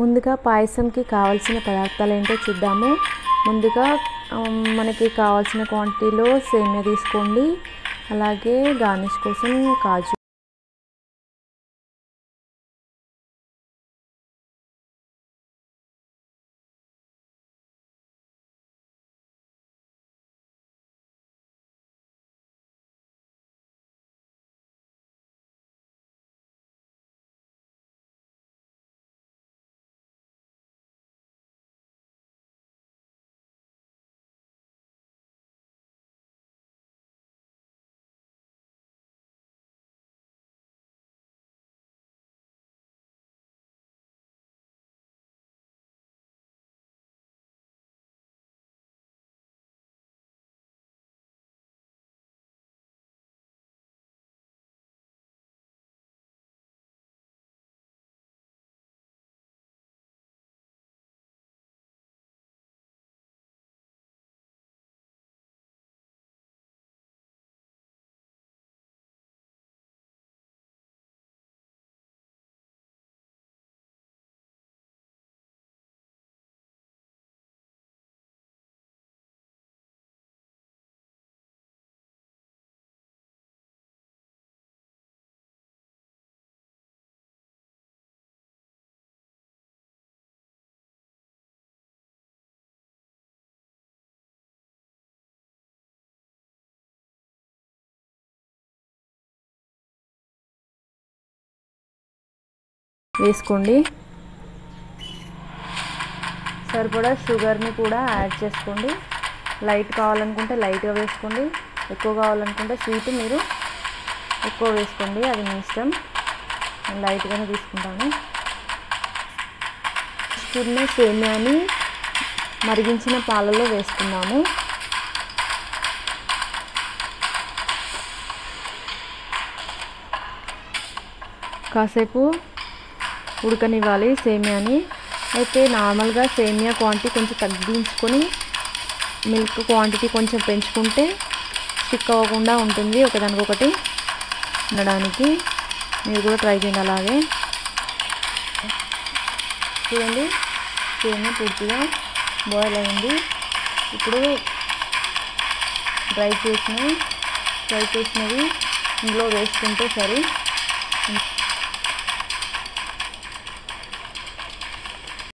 ముందుగా పాయసంకి కావాల్సిన పదార్థాలు ఏంటో చూద్దాము. ముందుగా మనకి కావాల్సిన క్వాంటిటీలో సేమియా తీసుకోండి. అలాగే గార్నిష్ కోసం కాజు, వేసుకోండి. సరిపడా షుగర్ని కూడా యాడ్ చేసుకోండి. లైట్ కావాలనుకుంటే లైట్గా వేసుకోండి, ఎక్కువ కావాలనుకుంటే స్వీట్ మీరు ఎక్కువ వేసుకోండి, అది మీ ఇష్టం. నేను లైట్గానే తీసుకుంటాను. తీసుకున్న సేమియాని మరిగించిన పాలలో వేసుకున్నాము. కాసేపు ఉడకనివ్వాలి సేమియాని. అయితే నార్మల్గా సేమియా క్వాంటిటీ కొంచెం తగ్గించుకొని మిల్క్ క్వాంటిటీ కొంచెం పెంచుకుంటే స్టిక్ అవ్వకుండా ఉంటుంది ఒకదానికొకటి ఉండడానికి. మీరు కూడా ట్రై చేయండి అలాగే. చూడండి, సేమియా పూర్తిగా బాయిల్ అయింది. ఇప్పుడు డ్రై చేసినవి ఇందులో వేసుకుంటే సరి.